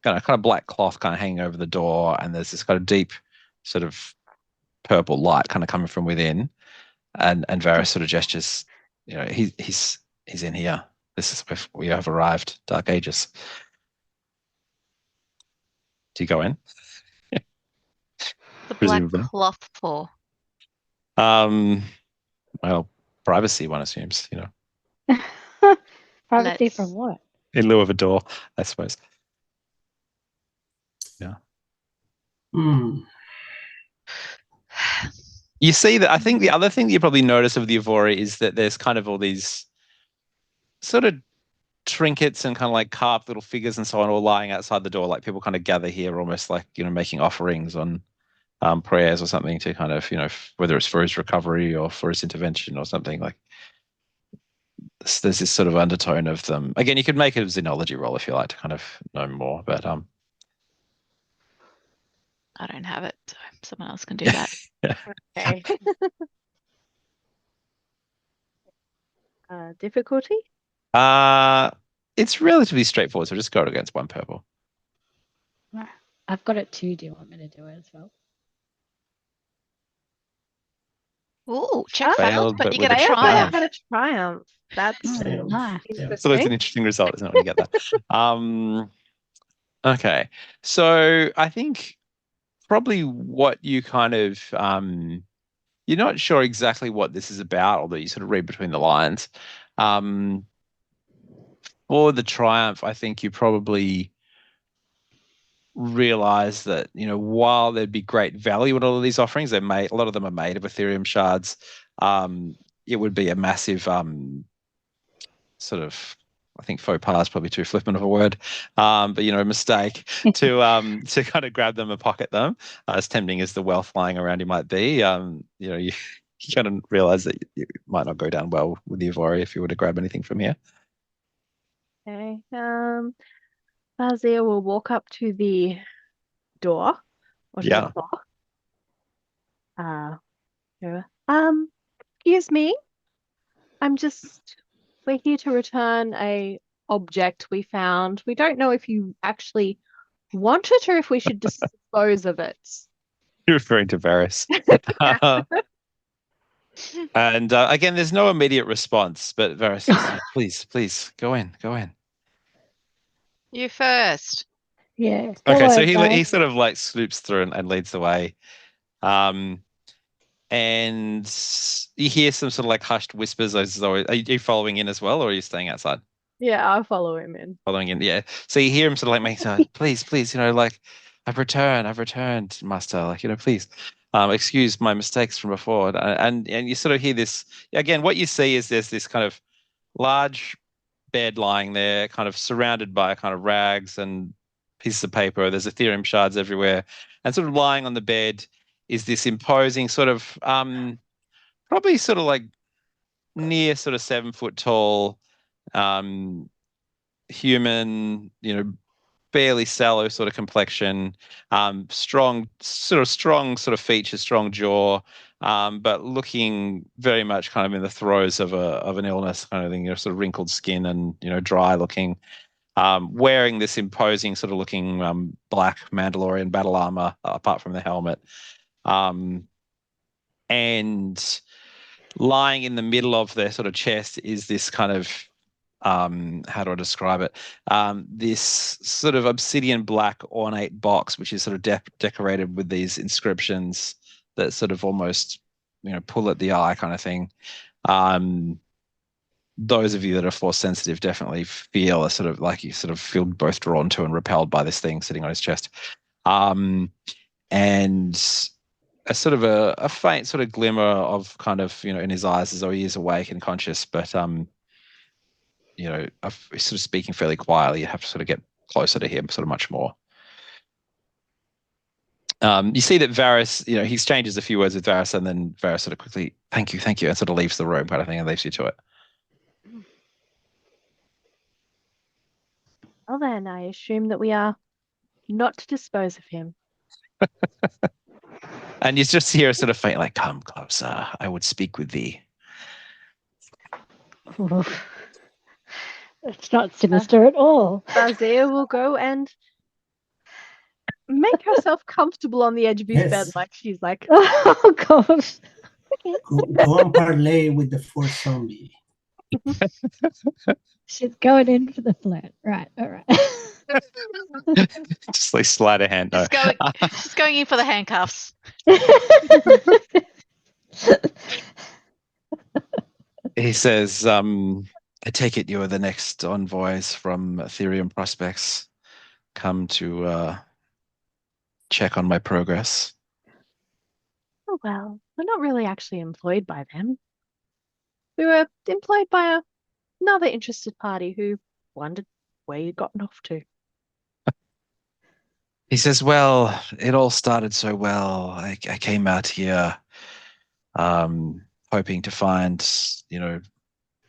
kind of black cloth kind of hanging over the door, and there's this kind of deep sort of purple light kind of coming from within, and Varys sort of gestures, he's in here. This is where we have arrived, Dark Aegis. Do you go in? The black Presumably. cloth for. Um, well, privacy, one assumes, Privacy from what? in lieu of a door, I suppose. Yeah. You see that, I think the other thing that you probably notice of the Evora is that there's kind of all these sort of trinkets and kind of like carved little figures and so on all lying outside the door. Like people kind of gather here almost like, making offerings on prayers or something to kind of, whether it's for his recovery or for his intervention or something. Like there's this sort of undertone of them. Again, you could make it a xenology roll if you like to kind of know more, but I don't have it, so someone else can do that. yeah. Okay. Difficulty? It's relatively straightforward, so just go against one purple. I've got it too. Do you want me to do it as well? Ooh, check Failed, but but you with get a a triumph. I got a triumph. That's nice. So it's an interesting result, isn't it, when you get that? Okay. So I think probably what you kind of you're not sure exactly what this is about, although you sort of read between the lines. For the triumph, I think you probably realize that, while there'd be great value in all of these offerings, a lot of them are made of Ethereum shards. It would be a massive sort of, I think faux pas is probably too flippant of a word, but a mistake to kind of grab them and pocket them, as tempting as the wealth lying around you might be. You kind of realize that it might not go down well with the Evori if you were to grab anything from here. okay. Bazir will walk up to the door or to the clock. Excuse me. We're here to return a object we found. We don't know if you actually want it or if we should dispose of it. You're referring to Varys. And again, there's no immediate response, but Varys says, please, go in. You first. Yeah. Okay, so he sort of like swoops through and leads the way. And you hear some sort of like hushed whispers. Are you following in as well, or are you staying outside? Yeah, I'll follow him in. Following in, yeah. So you hear him sort of like making, please, like, I've returned, master. Like, please, excuse my mistakes from before. And you sort of hear this again. What you see is there's this kind of large bed lying there, kind of surrounded by kind of rags and pieces of paper. There's Ethereum shards everywhere, and sort of lying on the bed is this imposing sort of probably sort of like near sort of 7 foot tall human, fairly sallow sort of complexion, strong sort of features, strong jaw, but looking very much kind of in the throes of an illness kind of thing, sort of wrinkled skin and, dry looking, wearing this imposing sort of looking black Mandalorian battle armor apart from the helmet. And lying in the middle of their sort of chest is this kind of, how do I describe it? This sort of obsidian black ornate box, which is sort of decorated with these inscriptions that sort of almost, pull at the eye kind of thing. Those of you that are force sensitive definitely feel a sort of like you sort of feel both drawn to and repelled by this thing sitting on his chest. And a sort of a faint sort of glimmer of kind of, in his eyes as though he is awake and conscious, but he's sort of speaking fairly quietly. You have to sort of get closer to him sort of much more. You see that Varys, he exchanges a few words with Varys, and then Varys sort of quickly, thank you, and sort of leaves the room kind of thing and leaves you to it. Well then, I assume that we are not to dispose of him. And you just hear a sort of faint, like, come closer, I would speak with thee. It's not sinister at all. Bazir will go and make herself comfortable on the edge of his bed, Yes. like she's like, Oh gosh. Go and parlay with the fourth zombie. She's going in for the flirt. Right. All right. Just like sleight of hand. No. Just going in for the handcuffs. He says, I take it you're the next envoys from Ethereum Prospects come to check on my progress. oh well, we're not really actually employed by them. We were employed by another interested party who wondered where you'd gotten off to. He says, well, it all started so well. I came out here hoping to find,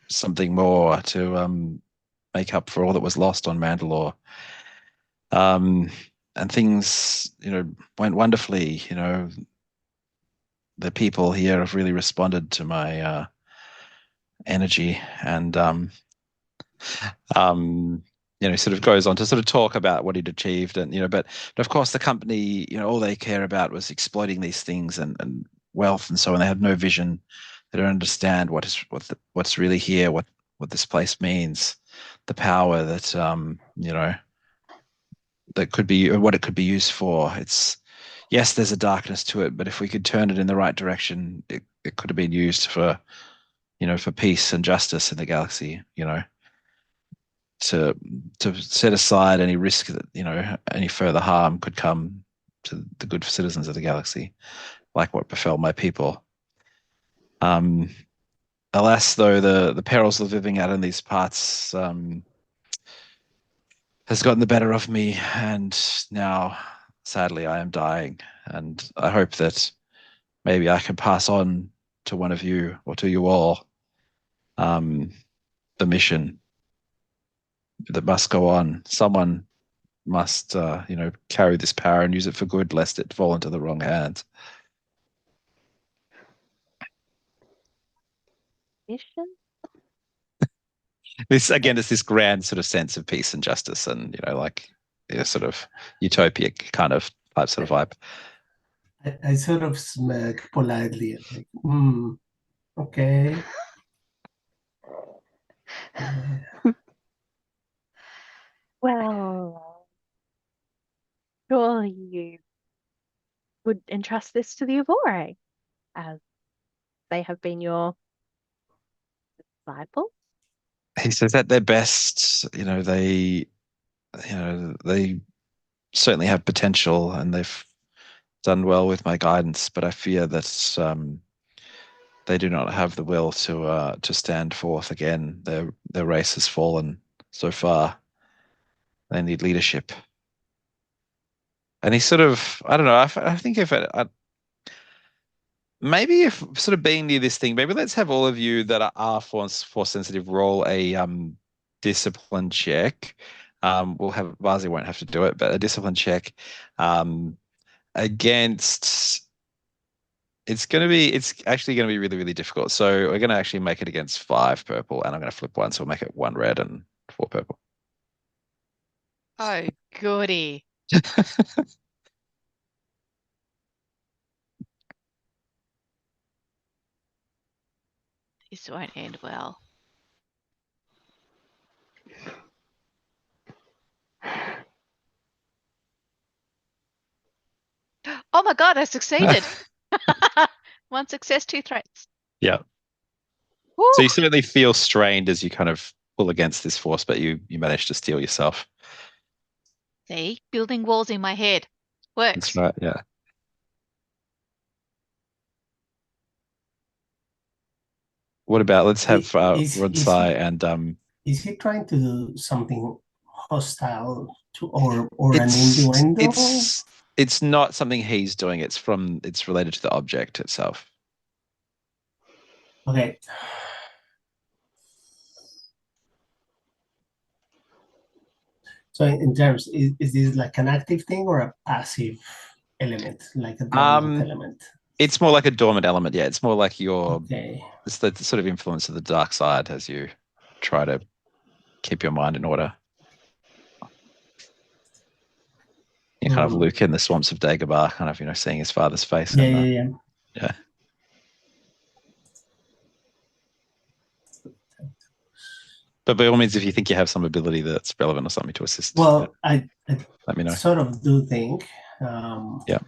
something more to make up for all that was lost on Mandalore. And things, went wonderfully. The people here have really responded to my energy, and sort of goes on to sort of talk about what he'd achieved, and but of course the company, all they care about was exploiting these things and wealth, and so on. They have no vision. They don't understand what's really here, what this place means, the power that that could be, what it could be used for. It's, yes, there's a darkness to it, but if we could turn it in the right direction, it could have been used for, for peace and justice in the galaxy, to set aside any risk that, any further harm could come to the good citizens of the galaxy, like what befell my people. Alas, though, the perils of living out in these parts has gotten the better of me, and now, sadly, I am dying. And I hope that maybe I can pass on to one of you, or to you all, the mission that must go on. Someone must, carry this power and use it for good, lest it fall into the wrong hands. Mission? This, again, is this grand sort of sense of peace and justice, and sort of utopia kind of type sort of vibe. I sort of smirk politely, like, okay. Yeah. Well, surely you would entrust this to the Avore, as they have been your disciple. He says at their best, they certainly have potential, and they've done well with my guidance, but I fear that they do not have the will to stand forth again. Their race has fallen so far. They need leadership. And he sort of, I don't know, I think maybe if sort of being near this thing, maybe let's have all of you that are force sensitive roll a discipline check. We'll have Vazi won't have to do it, but a discipline check against. It's actually going to be really, really difficult. So we're going to actually make it against 5 purple, and I'm going to flip one, so we'll make it 1 red and 4 purple. Oh, goody. This won't end well. Oh my God, I succeeded. 1 success, 2 threats. Yeah. Woo! So you certainly feel strained as you kind of pull against this force, but you manage to steel yourself. See, building walls in my head works. That's right. Yeah. What about, let's have Ronsai and Is he trying to do something hostile to or an innuendo? It's not something he's doing. It's related to the object itself. Okay. So in terms, is this like an active thing or a passive element, like a dormant element? It's more like a dormant element. Yeah, it's more like Okay. It's the sort of influence of the dark side as you try to keep your mind in order. Yeah. kind of Luke in the swamps of Dagobah, kind of, seeing his father's face. Yeah. Yeah. But by all means, if you think you have some ability that's relevant or something to assist, well, I let me know. sort of do think, Yeah.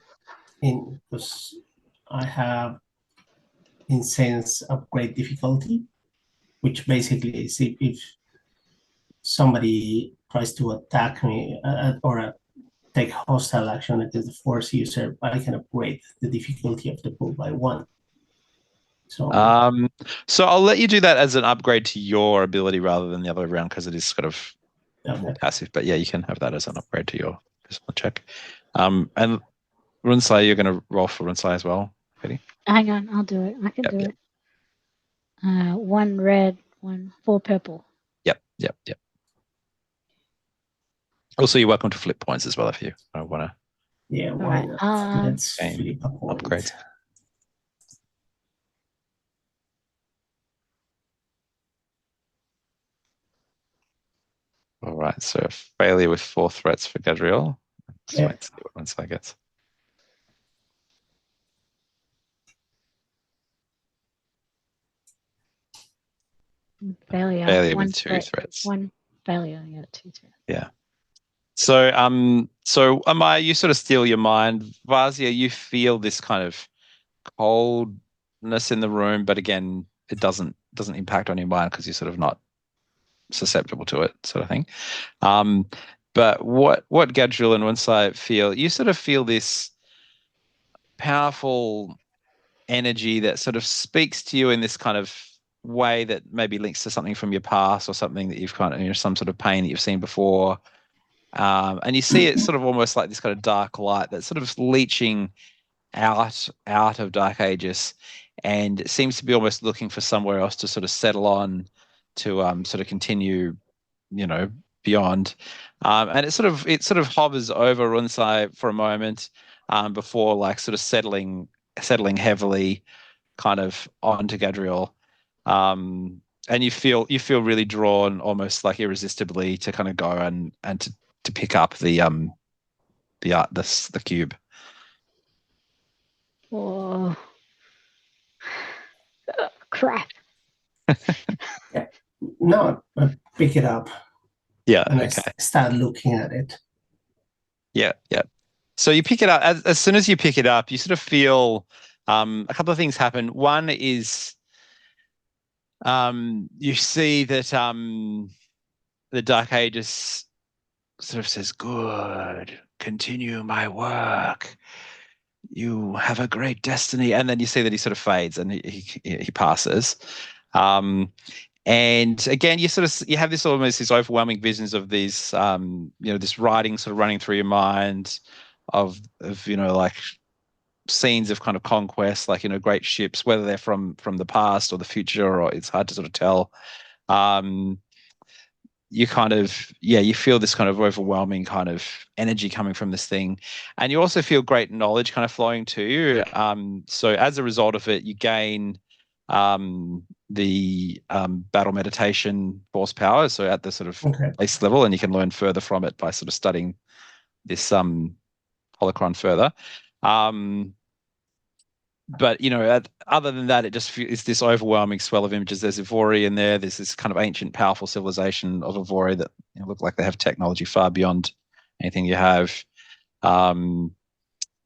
because I have Incense upgrade difficulty, which basically is if somebody tries to attack me or take hostile action against the force user, I can upgrade the difficulty of the pool by 1. So I'll let you do that as an upgrade to your ability rather than the other way around, because it is sort of more passive. But yeah, you can have that as an upgrade to your personal check. And Runsai, you're going to roll for Runsai as well, Katie? Hang on, I'll do it. I can do it. 1 red, 4 purple. Yep. Also, you're welcome to flip points as well if you want to. Yeah, why not? Let's flip a point. Upgrade. All right, so a failure with 4 threats for Gadriel. Let's wait and see what Runsai gets. Failure. Failure 1 with 2 threats. 1 failure. Yeah, 2 threats. Yeah. So Amaya, you sort of steal your mind. Vazia, you feel this kind of coldness in the room, but again, it doesn't impact on your mind because you're sort of not susceptible to it, sort of thing. But what Gadriel and Runsai feel, you sort of feel this powerful energy that sort of speaks to you in this kind of way that maybe links to something from your past or something that you've kind of, some sort of pain that you've seen before. And you see it sort of almost like this kind of dark light that's sort of leaching out of Dark Aegis, and it seems to be almost looking for somewhere else to sort of settle on to sort of continue, beyond. And it sort of hovers over Runsai for a moment before like sort of settling heavily kind of onto Gadriel. And you feel really drawn almost like irresistibly to kind of go and to pick up the cube. Oh, crap. No, I pick it up. Yeah. And okay. I start looking at it. Yeah. So you pick it up. As soon as you pick it up, you sort of feel a couple of things happen. One is you see that the Dark Aegis sort of says, "Good, continue my work. You have a great destiny." And then you see that he sort of fades and he passes. And again, you have this almost these overwhelming visions of these, this writing sort of running through your mind of like scenes of kind of conquest, like, great ships, whether they're from the past or the future, or it's hard to sort of tell. You kind of, you feel this kind of overwhelming kind of energy coming from this thing. And you also feel great knowledge kind of flowing to you. So as a result of it, you gain the battle meditation force power. So at the sort of base level, and you can learn further from it by sort of studying this holocron further. But other than that, it just is this overwhelming swell of images. There's Ivori in there. There's this kind of ancient, powerful civilization of Ivori that look like they have technology far beyond anything you have. And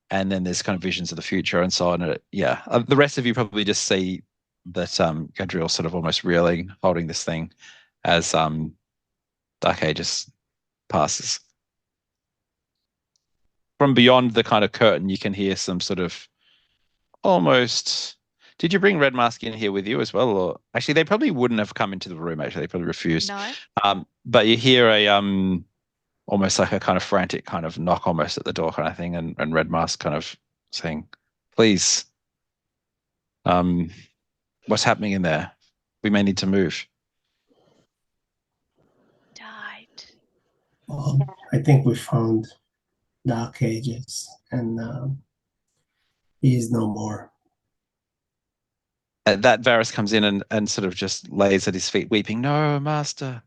then there's kind of visions of the future and so on. The rest of you probably just see that Gadriel sort of almost reeling, holding this thing as Dark Aegis passes. From beyond the kind of curtain, you can hear some sort of almost. Did you bring Red Mask in here with you as well? Or actually, they probably wouldn't have come into the room. Actually, they probably refused. No. But you hear a almost like a kind of frantic kind of knock almost at the door kind of thing, and Red Mask kind of saying, "Please, what's happening in there? We may need to move." Died. Well, I think we found Dark Aegis, and he is no more. That Varys comes in and sort of just lays at his feet, weeping, "No, master,"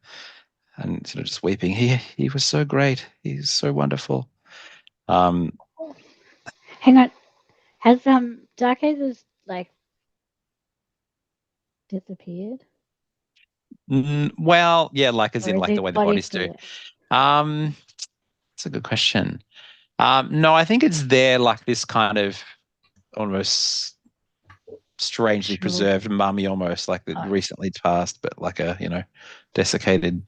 and sort of just weeping. He was so great. He's so wonderful. Hang on. Has Dark Ages like disappeared? Well, yeah, like as Or in is like the his way the body bodies still do. there? That's a good question. No, I think it's there like this kind of almost strangely Sure. preserved mummy, almost like that Oh. recently passed, but like a desiccated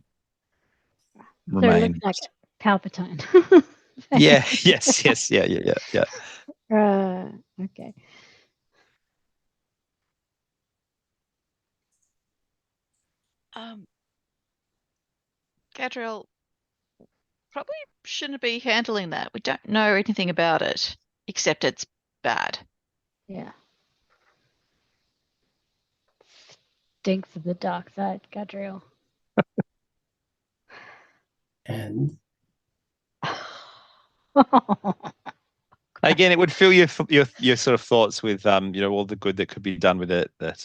So it remain. looks like Palpatine. Yeah. Yes. Yes. Yeah. Okay. Gadriel probably shouldn't be handling that. We don't know anything about it, except it's bad. Yeah. Stinks of the dark side, Gadriel. And Again, it would fill your sort of thoughts with all the good that could be done with it. That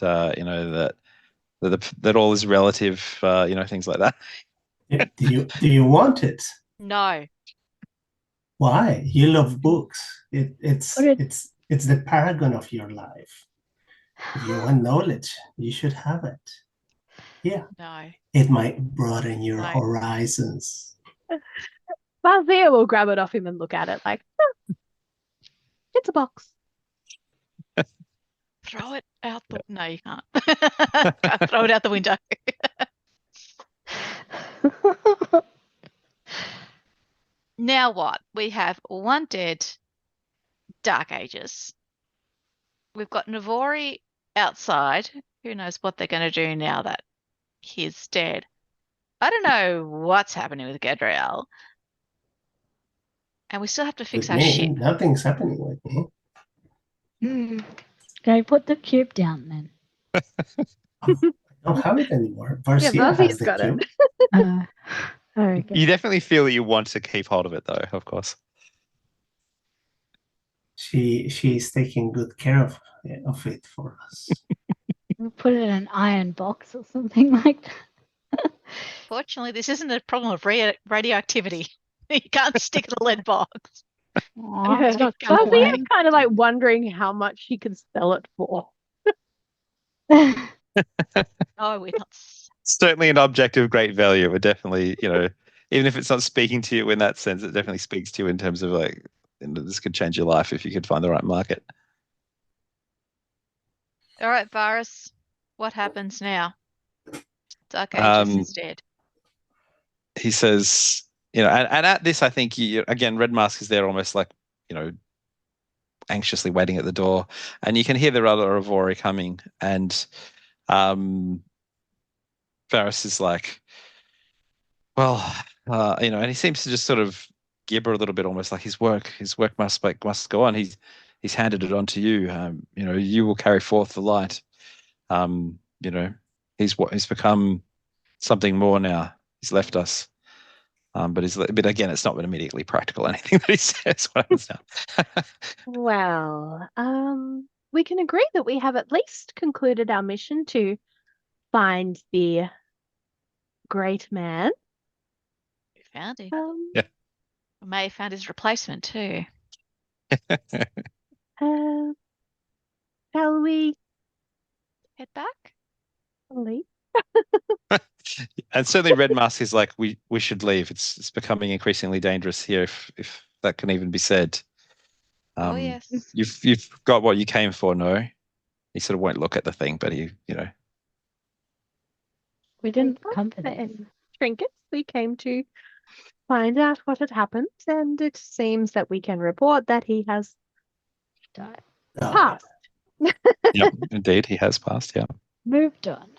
that all is relative. Things like that. do you want it? No. Why? You love books. It's Put it- it's the paragon of your life. If you want knowledge, you should have it. Yeah, No. it might broaden your No. horizons. Vazia will grab it off him and look at it like, "Oh, it's a box." Throw it out the... No, you can't. Can't throw it out the window. Now what? We have one dead Dark Ages. We've got Navori outside. Who knows what they're going to do now that he's dead. I don't know what's happening with Gadriel. And we still have to fix With our me, ship. nothing's happening with me. Go put the cube down then. I don't have it anymore. Yeah, Varcia has Vazia's the got it. cube. Okay. You definitely feel that you want to keep hold of it, though. Of course. She's taking good care of it for us. We'll put it in an iron box or something like that. Fortunately, this isn't a problem of radioactivity. You can't stick in a lead box. Aw, it's not Vazia fun. kind of like wondering how much she could sell it for. Oh, we're not. Certainly an object of great value. It would definitely, even if it's not speaking to you in that sense, it definitely speaks to you in terms of like, this could change your life if you could find the right market. All right, Varus, what happens now? Dark Ages is dead. He says, and at this, I think again, Red Mask is there almost like, anxiously waiting at the door, and you can hear the other Avori coming, and Varus is like, well, and he seems to just sort of gibber a little bit, almost like his work must go on. He's handed it on to you. You will carry forth the light. He's become something more now. He's left us. But again, it's not immediately practical, anything that he says. What happens now? Well, we can agree that we have at least concluded our mission to find the great man. We found him. Yeah. We may have found his replacement too. Shall we Head back? leave? And certainly Red Mask is like, we should leave. It's becoming increasingly dangerous here, if that can even be said. Oh yes. You've got what you came for, no? He sort of won't look at the thing, but he. We didn't come for this. And trinkets. We came to find out what had happened, and it seems that we can report that he has Died. passed. Yep, indeed, he has passed. Yeah. Moved on.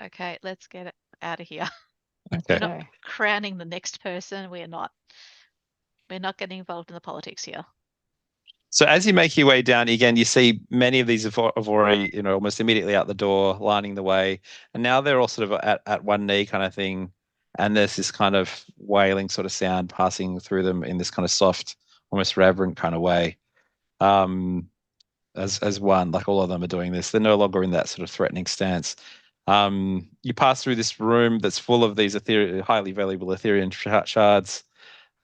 Okay, let's get it out of here. Okay. We're not crowning the next person. We're not getting involved in the politics here. So as you make your way down again, you see many of these have already, almost immediately out the door, lining the way, and now they're all sort of at one knee kind of thing, and there's this kind of wailing sort of sound passing through them in this kind of soft, almost reverent kind of way. As one, like all of them are doing this. They're no longer in that sort of threatening stance. You pass through this room that's full of these highly valuable Ethereum shards.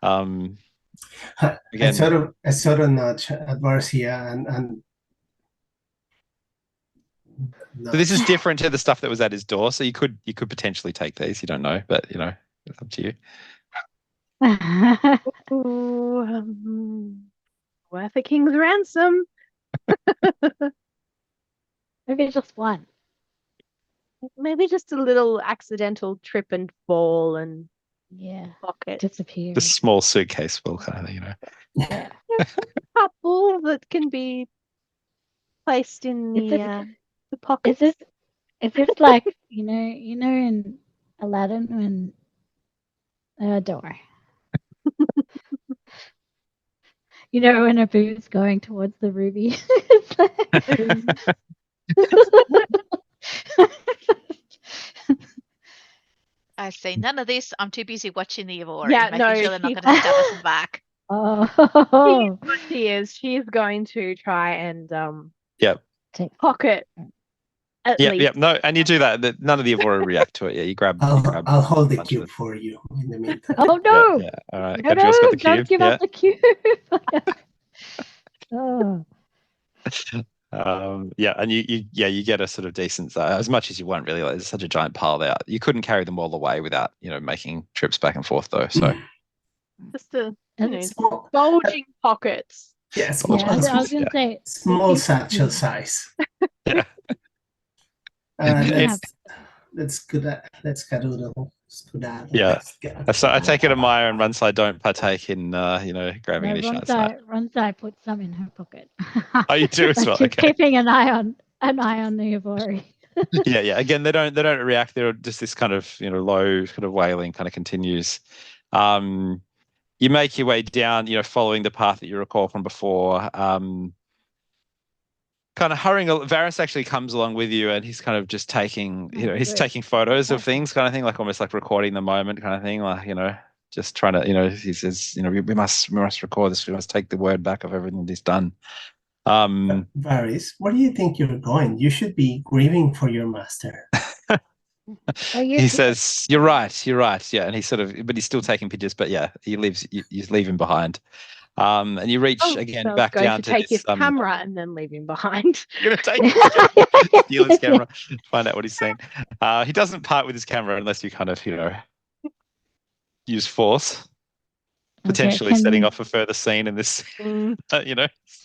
Again, I sort of nudge at Varsia and so this is nudge. different to the stuff that was at his door. So you could potentially take these. You don't know, but it's up to you. Ooh, worth a king's ransom. Maybe just one. Maybe just a little accidental trip and fall and Yeah. pocket. Disappear. The small suitcase will kind of, Yeah. Couple that can be placed in the pocket. Is this like in Aladdin when don't worry. When Abu's going towards the ruby. I see none of this. I'm too busy watching the Ivory, Yeah, making no, sure they're not she- going to stab us back. Oh. She is. She's going to try and Yep. pocket at least. Yep. No, and you do that. None of the Evora react to it. Yeah, you grab. I'll hold the bunch of cube it. for you in the meantime. Oh no! Yeah. All right. No, Gabriel's got the don't cube. give Yeah. up the cube. Oh. Yeah, and you get a sort of decent as much as you want really. Like, there's such a giant pile there. You couldn't carry them all the way without making trips back and forth though. So Just a Small, bulging pockets. yeah, small, Yeah, I was gonna say small satchel size. Yeah. Let's skedaddle. Yeah. So I take it Amaya and Runside don't partake in grabbing any shots. Ronsai put some in her pocket. Oh, you do as Like well. she's Okay. keeping an eye on the Ivory. Yeah. Again, they don't react. They're just this kind of low kind of wailing kind of continues. You make your way down, following the path that you recall from before. Kind of hurrying. Varys actually comes along with you, and he's kind of just taking, he's taking photos of things, kind of thing, like almost like recording the moment, kind of thing, like just trying to, he says, we must record this. We must take the word back of everything that he's done. Varys, where do you think you're going? You should be grieving for your master. He says, "You're right. Yeah," and but he's still taking pictures. But yeah, you leave him behind. And you reach again so back down to take this, his camera and then leave him behind. You're gonna take steal his camera, find out what he's saying. He doesn't part with his camera unless you kind of use force, potentially setting off a further scene in this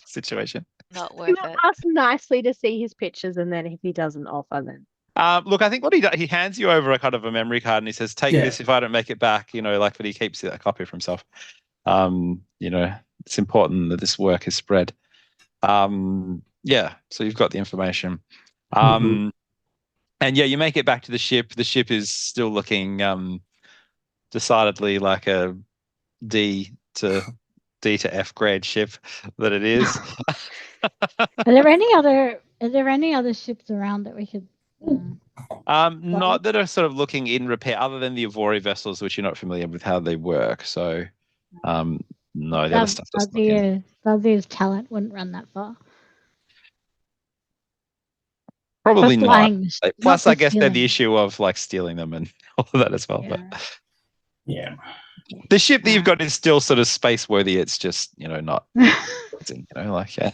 situation. Not worth it. Ask nicely to see his pictures, and then if he doesn't offer, then Look, I think what he does, he hands you over a kind of a memory card, and he says, "Take this if I don't make it back." But he keeps a copy for himself. It's important that this work is spread. Yeah, so you've got the information. And yeah, you make it back to the ship. The ship is still looking decidedly like a D to F grade ship that it is. Are there any other ships around that we could not that are sort of looking in repair, other than the Avori vessels, which you're not familiar with how they work. So no, the other stuff doesn't look in. Fuzzy's talent wouldn't run that far. Probably For not. flying, Plus, not I guess they had the stealing. issue of like stealing them and all of that as well. Yeah. But Yeah. the ship that you've got is still sort of space worthy. It's just not, like yeah.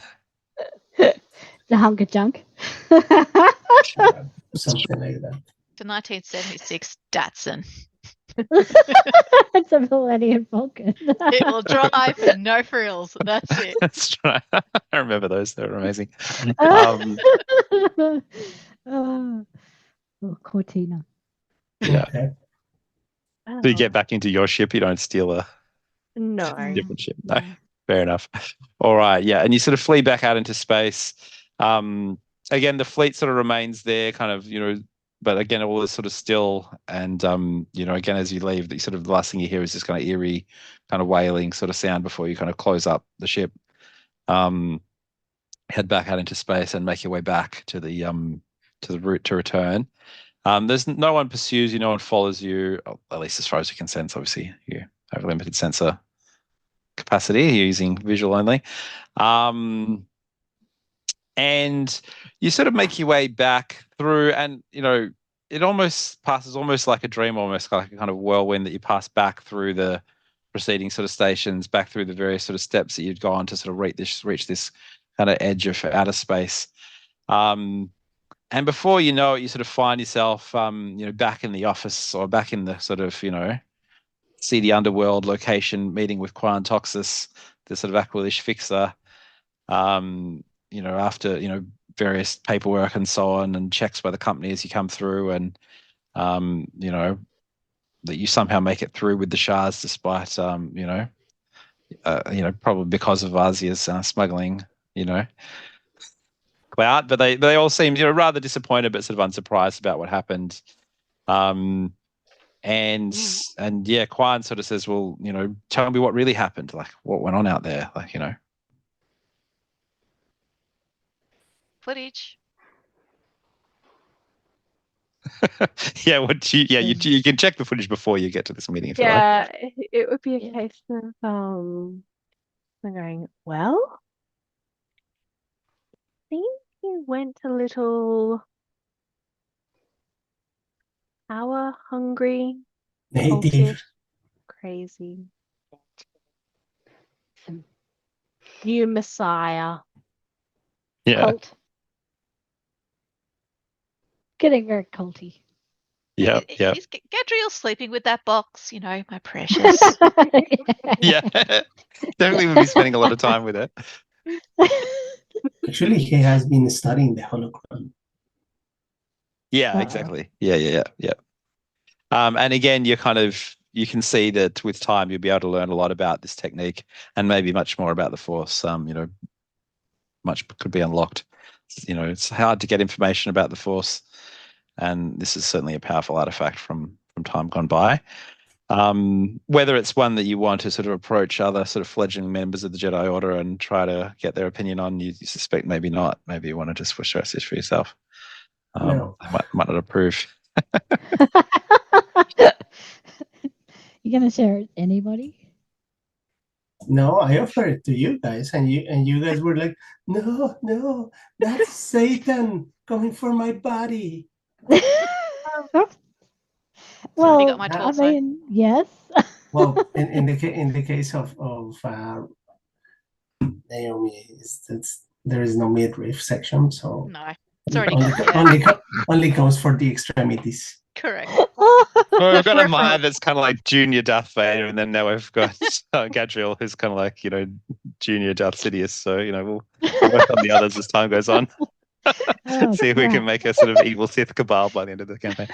The hunker junk. Something like that. The 1976 Datsun. It's a Millennium Falcon. It will drive for no frills. That's it. That's right. I remember those. They were amazing. Oh, Cortina. Yeah. Okay. So you get back into your ship. You don't steal a no. different ship. No. Fair enough. All right. Yeah. And you sort of flee back out into space. Again, the fleet sort of remains there, kind of, but again, all is sort of still. And, again, as you leave, the last thing you hear is this kind of eerie, kind of wailing sort of sound before you kind of close up the ship. Head back out into space and make your way back to the route to return. There's no one pursues you, no one follows you, at least as far as you can sense. Obviously, you have limited sensor capacity. You're using visual only. And you sort of make your way back through, and it almost passes almost like a dream, almost like a kind of whirlwind that you pass back through the preceding sort of stations, back through the various sort of steps that you'd gone to sort of reach this kind of edge of outer space. And before you know it, you sort of find yourself, back in the office or back in the sort of, seedy underworld location, meeting with Quan Toxis, the sort of Aqualish fixer. After various paperwork and so on, and checks by the company as you come through, and that you somehow make it through with the shards despite probably because of Asia's smuggling, clout. But they all seem rather disappointed but sort of unsurprised about what happened. And yeah, Quan sort of says, well, tell me what really happened, like what went on out there, like Footage. yeah, you can check the footage before you get to this meeting if you like. Yeah, it would be a case of I'm going, well, I think he went a little power hungry, Native. cultish, crazy. New messiah. Yeah. Cult. Getting very culty. Yeah. Is Gadriel sleeping with that box? My precious. Yeah. Definitely would be spending a lot of time with it. Actually, he has been studying the hologram. Yeah, exactly. Yeah. And again, you can see that with time you'll be able to learn a lot about this technique and maybe much more about the Force. Much could be unlocked. It's hard to get information about the Force, and this is certainly a powerful artifact from time gone by. Whether it's one that you want to sort of approach other sort of fledgling members of the Jedi Order and try to get their opinion on, you suspect maybe not. Maybe you want to just process this for yourself. No. They might not approve. You gonna share it with anybody? No, I offered it to you guys, and you guys were like, no, that's Satan coming for my body. Somebody got my I torso. mean, yes. Well, in the case of Naomi, there is no midriff section, so No, it's already gone. only comes for the extremities. Correct. Well, we've got a Maya that's kind of like junior Darth Vader, and then now we've got Gadriel, who's kind of like junior Darth Sidious. So we'll work on the others as time goes on. See if we can make a sort of evil Sith cabal by the end of the campaign.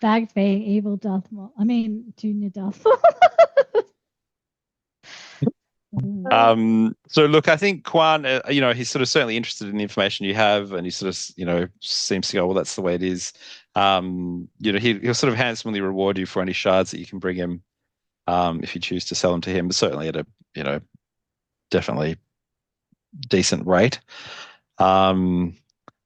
Bags being evil Darth Maul. I mean, junior Darth. So look, I think Quan, he's sort of certainly interested in the information you have, and he sort of, seems to go, well, that's the way it is. He'll sort of handsomely reward you for any shards that you can bring him, if you choose to sell them to him, but certainly at a, definitely decent rate. Not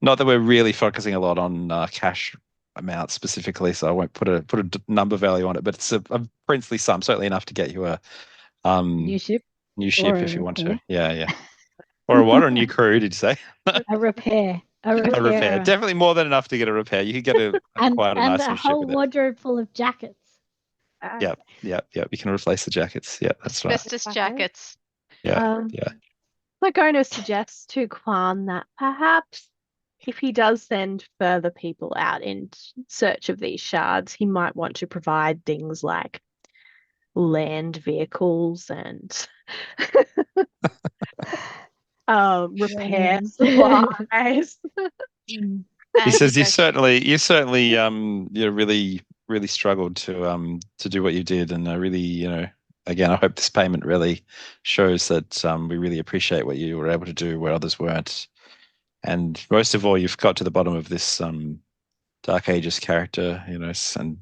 that we're really focusing a lot on cash amount specifically, so I won't put a number value on it, but it's a princely sum, certainly enough to get you a New ship. if you want to. Yeah. Or a what? Or a new crew, did you say? A repair. A repair. Definitely more than enough to get a repair. You could get quite a nice and a ship whole with it. wardrobe full of jackets. Yeah. You can replace the jackets. Yeah, that's right. Festus jackets. Yeah. We're going to suggest to Quan that perhaps if he does send further people out in search of these shards, he might want to provide things like land vehicles and repair supplies. He says you certainly really struggled to do what you did, and I really, again, I hope this payment really shows that we really appreciate what you were able to do where others weren't. And most of all, you've got to the bottom of this Dark Aegis character, and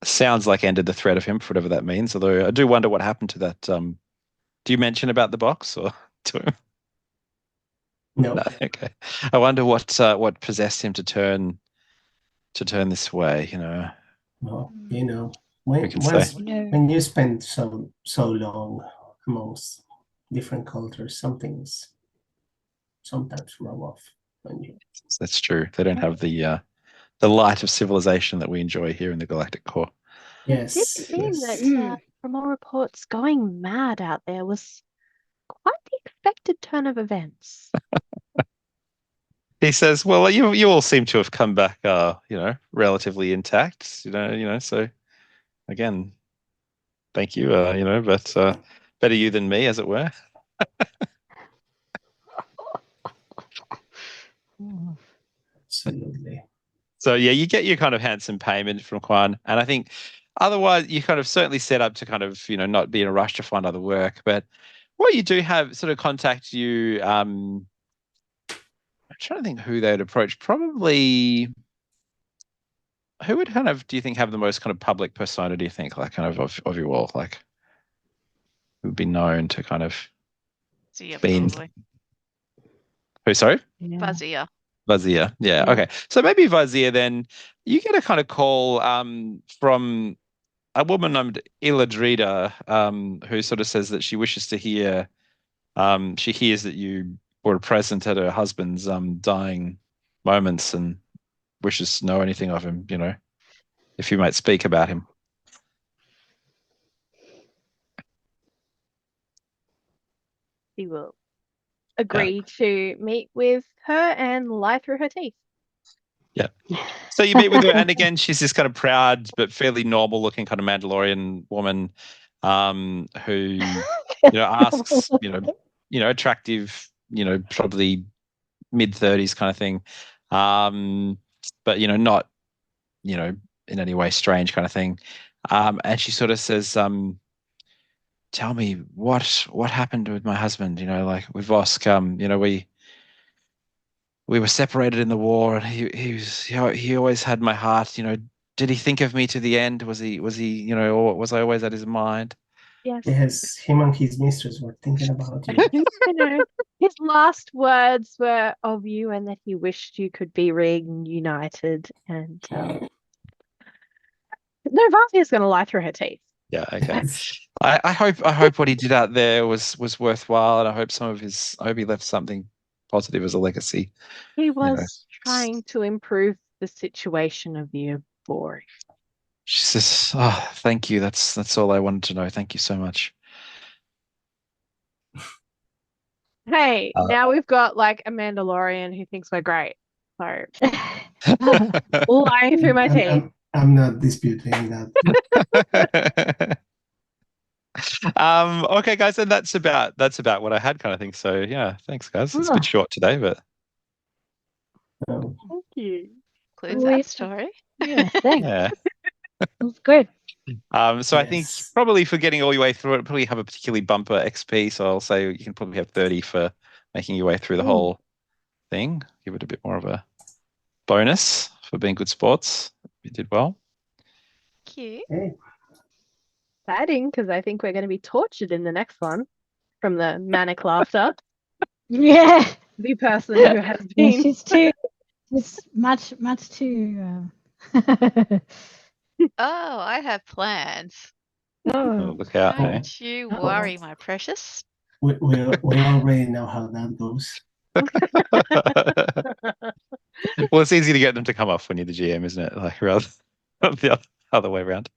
sounds like ended the threat of him, for whatever that means. Although I do wonder what happened to that. Do you mention about the box or to him? No. Okay. I wonder what possessed him to turn this way. Well, We can say. when you spend so long amongst different cultures, some things sometimes rub off on you. That's true. They don't have the light of civilization that we enjoy here in the Galactic Core. It did Yes, seem that, yes. from all reports, going mad out there was quite the expected turn of events. He says, "Well, you all seem to have come back, relatively intact, So again, thank you, but better you than me, as it were." Absolutely. So yeah, you get your kind of handsome payment from Kwan, and I think otherwise you kind of certainly set up to kind of not be in a rush to find other work. But what you do have sort of contact you. I'm trying to think who they'd approach. Probably who would kind of do you think have the most kind of public persona? Do you think like kind of you all like who would be known to kind of Fuzzier, be in probably. who? Sorry. Yeah. Fuzzier. Vazia. Yeah. Yeah. Okay. So maybe Vazia, then you get a kind of call from a woman named Iladrida, who sort of says that she wishes to hear, she hears that you were present at her husband's dying moments and wishes to know anything of him, if you might speak about him. He will agree to meet with her and lie through her teeth. Yeah. So you meet with her, and again, she's this kind of proud but fairly normal-looking kind of Mandalorian woman, who asks, attractive, probably mid-30s kind of thing, but not, in any way strange kind of thing, and she sort of says, "Tell me what happened with my husband? Like with Vosk, we were separated in the war, and he always had my heart. Did he think of me to the end? Was he or was I always at his mind?" Yes. Yes, him and his mistress were thinking about you. His last words were of you and that he wished you could be reunited. And no, Vazia's going to lie through her teeth. Yeah. Okay. I hope what he did out there was worthwhile, and I hope he left something positive as a legacy. He was trying to improve the situation of the boring. She says, "Oh, thank you. That's all I wanted to know. Thank you so much." Hey, now we've got like a Mandalorian who thinks we're great. So lying through my teeth. I'm not disputing that. Okay, guys, and that's about what I had, kind of thing. So yeah, thanks, guys. It's a bit short today, but Um, Thank you. Includes that story. Yeah, thanks. yeah. That's good. So I think yes. probably for getting all your way through it, probably have a particularly bumper XP. So I'll say you can probably have 30 for making your way through the whole thing. Give it a bit more of a bonus for being good sports. You did well. Cute. Hey, Exciting, because I think we're going to be tortured in the next one from the manic laughter. Yeah. The person who has Yeah, been. she's much too. Oh, I have plans. Oh, look out. Hey? Don't you worry, my precious. we already know how that goes. Well, it's easy to get them to come off when you're the GM, isn't it? Like rather the other way around.